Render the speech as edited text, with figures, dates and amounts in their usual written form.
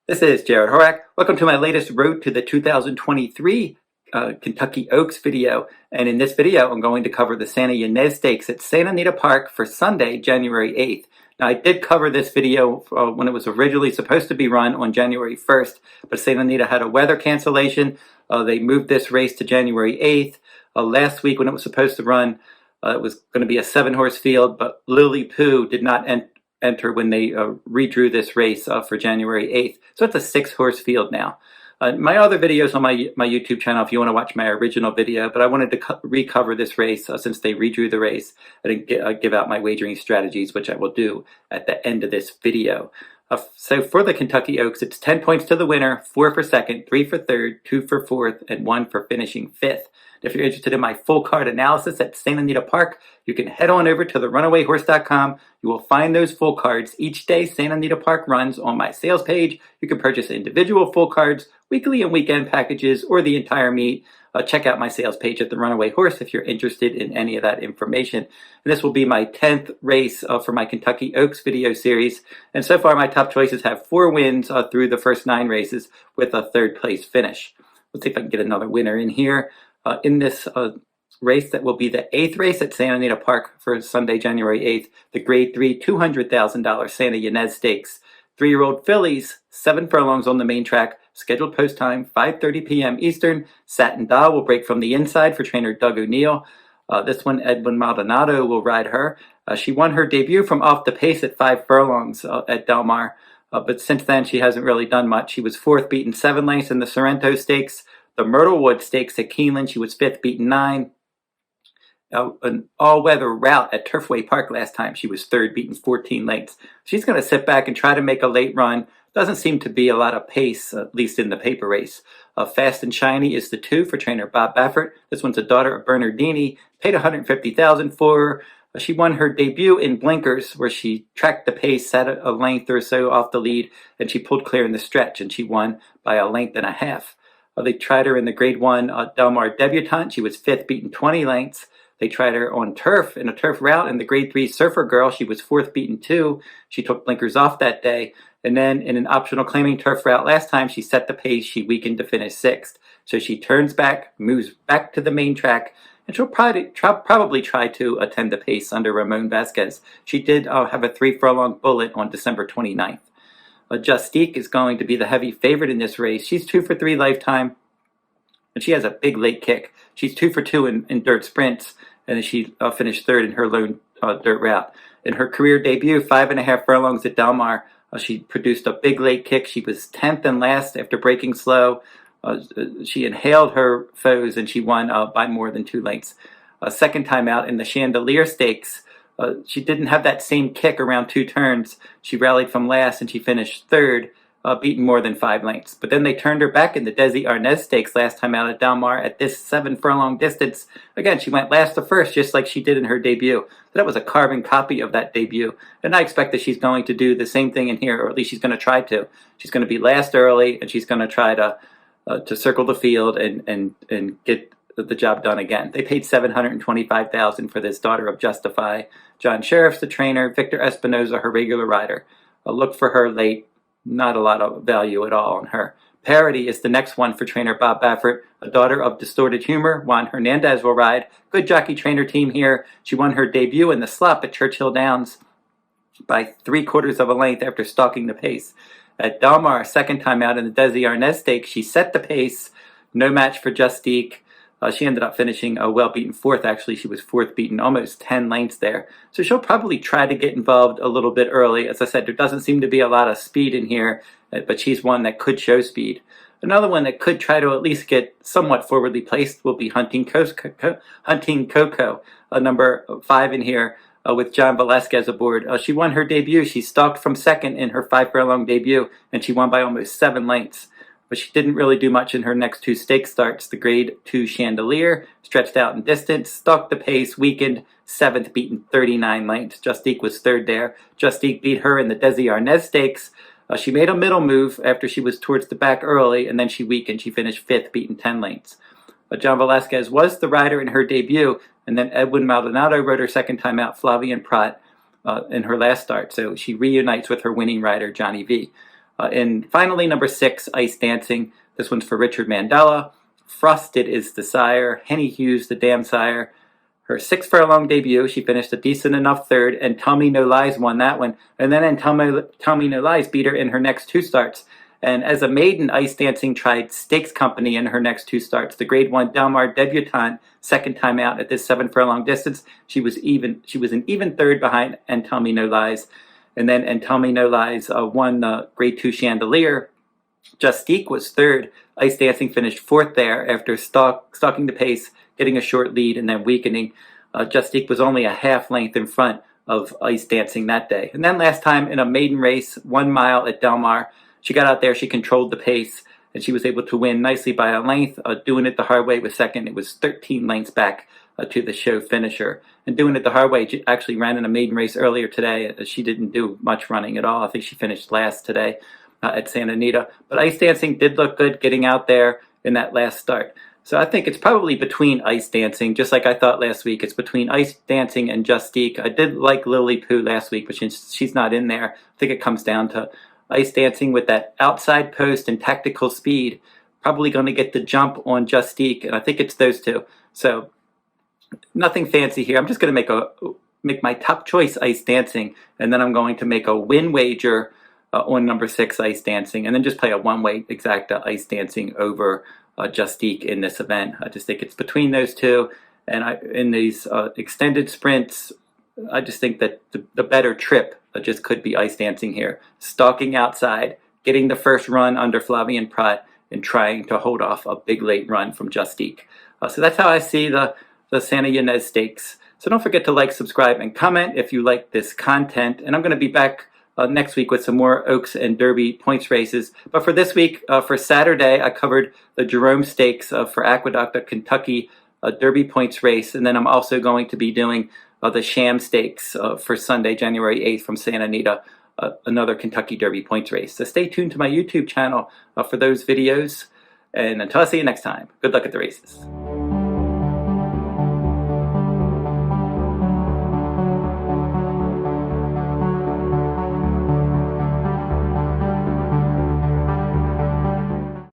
This is Jarrod Horak. Welcome to my latest Road to the 2023 Kentucky Oaks video. And in this video, I'm going to cover the Santa Ynez Stakes at Santa Anita Park for Sunday, January 8th. Now, I did cover this video when it was originally supposed to be run on January 1st, but Santa Anita had a weather cancellation. They moved this race to January 8th. Last week when it was supposed to run, it was going to be a 7-horse field, but Lily Pooh did not enter when they redrew this race for January 8th. So it's a 6-horse field now. My other videos on my YouTube channel if you want to watch my original video, but I wanted to recover this race since they redrew the race and give out my wagering strategies, which I will do at the end of this video. So for the Kentucky Oaks, it's 10 points to the winner, 4 for second, 3 for third, 2 for fourth, and 1 for finishing fifth. If you're interested in my full card analysis at Santa Anita Park, you can head on over to the runawayhorse.com. You will find those full cards. Each day Santa Anita Park runs on my sales page. You can purchase individual full cards, weekly and weekend packages, or the entire meet. Check out my sales page at the Runaway Horse if you're interested in any of that information. And this will be my 10th race for my Kentucky Oaks video series. And so far my top choices have 4 wins through the first 9 races with a 3rd place finish. Let's see if I can get another winner in here. In this race that will be the 8th race at Santa Anita Park for Sunday, January 8th, the Grade 3 $200,000 Santa Ynez Stakes. 3-year-old fillies, 7 furlongs on the main track, scheduled post time 5:30 p.m. Eastern. Satin will break from the inside for trainer Doug O'Neill. This one, Edwin Maldonado will ride her. She won her debut from off the pace at 5 furlongs at Del Mar, but since then she hasn't really done much. She was 4th, beaten 7 lengths in the Sorrento Stakes. The Myrtlewood Stakes at Keeneland, she was 5th, beaten 9. An all-weather route at Turfway Park last time, she was 3rd, beaten 14 lengths. She's going to sit back and try to make a late run. Doesn't seem to be a lot of pace, at least in the paper race. Fast and Shiny is the 2 for trainer Bob Baffert. This one's a daughter of Bernardini. Paid $150,000 for her. She won her debut in Blinkers, where she tracked the pace, set a length or so off the lead, and she pulled clear in the stretch, and she won by a length and a half. They tried her in the Grade 1 Del Mar Debutante. She was 5th, beaten 20 lengths. They tried her on turf in a turf route in the Grade 3 Surfer Girl. She was 4th, beaten 2. She took blinkers off that day. And then in an optional claiming turf route last time, she set the pace. She weakened to finish 6th. So she turns back, moves back to the main track, and she'll probably try to attend the pace under Ramon Vasquez. She did have a 3-furlong bullet on December 29th. Justique is going to be the heavy favorite in this race. She's 2 for 3 lifetime, and she has a big late kick. She's 2 for 2 in dirt sprints, and she finished 3rd in her lone dirt route. In her career debut, 5.5 furlongs at Del Mar, she produced a big late kick. She was 10th and last after breaking slow. She inhaled her foes, and she won by more than 2 lengths. Second time out in the Chandelier Stakes, she didn't have that same kick around 2 turns. She rallied from last and she finished 3rd, beaten more than 5 lengths. But then they turned her back in the Santa Ynez Stakes last time out at Del Mar at this 7-furlong distance. Again, she went last to first just like she did in her debut. So that was a carbon copy of that debut. And I expect that she's going to do the same thing in here, or at least she's going to try to. She's going to be last early, and she's going to try to circle the field and get the job done again. They paid $725,000 for this daughter of Justify. John Sheriff's the trainer. Victor Espinoza, her regular rider. Look for her late. Not a lot of value at all on her. Parody is the next one for trainer Bob Baffert. A daughter of Distorted Humor. Juan Hernandez will ride. Good jockey trainer team here. She won her debut in the slop at Churchill Downs by 3/4 of a length after stalking the pace. At Del Mar, 2nd time out in the Santa Ynez Stakes, she set the pace. No match for Justique. She ended up finishing a well-beaten 4th, actually. She was 4th, beaten almost 10 lengths there. So she'll probably try to get involved a little bit early. As I said, there doesn't seem to be a lot of speed in here, but she's one that could show speed. Another one that could try to at least get somewhat forwardly placed will be Huntingcoco, number 5 in here with John Velasquez aboard. She won her debut. She stalked from 2nd in her 5-furlong debut, and she won by almost 7 lengths. But she didn't really do much in her next 2 stake starts. The Grade 2 Chandelier, stretched out in distance, stalked the pace, weakened, 7th, beaten 39 lengths. Justique was 3rd there. Justique beat her in the Santa Ynez Stakes. She made a middle move after she was towards the back early, and then she weakened. She finished 5th, beaten 10 lengths. John Velasquez was the rider in her debut, and then Edwin Maldonado rode her 2nd time out, Flavian Prat, in her last start. So she reunites with her winning rider, Johnny V. And finally, number 6, Ice Dancing. This one's for Richard Mandela. Frosted is the sire. Henny Hughes, the dam sire. Her 6 furlong debut, she finished a decent enough third, and Tell Me No Lies won that one. And then Tell Me No Lies beat her in her next 2 starts. And as a maiden, Ice Dancing tried Stakes Company in her next 2 starts. The Grade 1 Del Mar debutante, second time out at this 7 furlong distance. She was an even third behind And Tell Me No Lies. And then And Tell Me No Lies won the Grade 2 Chandelier. Justique was third. Ice Dancing finished 4th there after stalking the pace, getting a short lead, and then weakening. Justique was only a half length in front of Ice Dancing that day. And then last time in a maiden race, 1 mile at Del Mar, she got out there, she controlled the pace, and she was able to win nicely by a length. Doing it the hard way was second. It was 13 lengths back to the show finisher. And doing it the hard way, she actually ran in a maiden race earlier today. She didn't do much running at all. I think she finished last today at Santa Anita. But Ice Dancing did look good getting out there in that last start. So I think it's probably between Ice Dancing, just like I thought last week. It's between Ice Dancing and Justique. I did like Lily Poo last week, but she's not in there. I think it comes down to Ice Dancing with that outside post and tactical speed. Probably going to get the jump on Justique, and I think it's those two. So nothing fancy here. I'm just going to make my top choice Ice Dancing, and then I'm going to make a win wager on number 6 Ice Dancing, and then just play a one-way exacta Ice Dancing over Justique in this event. I just think it's between those two, and in these extended sprints, I just think that the better trip just could be Ice Dancing here. Stalking outside, getting the first run under Flavien Prat, and trying to hold off a big late run from Justique. So that's how I see the Santa Ynez Stakes. So don't forget to like, subscribe, and comment if you like this content. And I'm going to be back next week with some more Oaks and Derby points races. But for this week, for Saturday, I covered the Jerome Stakes for Aqueduct, a Kentucky Derby points race. And then I'm also going to be doing the Sham Stakes for Sunday, January 8th from Santa Anita, another Kentucky Derby points race. So stay tuned to my YouTube channel for those videos. And until I see you next time, good luck at the races.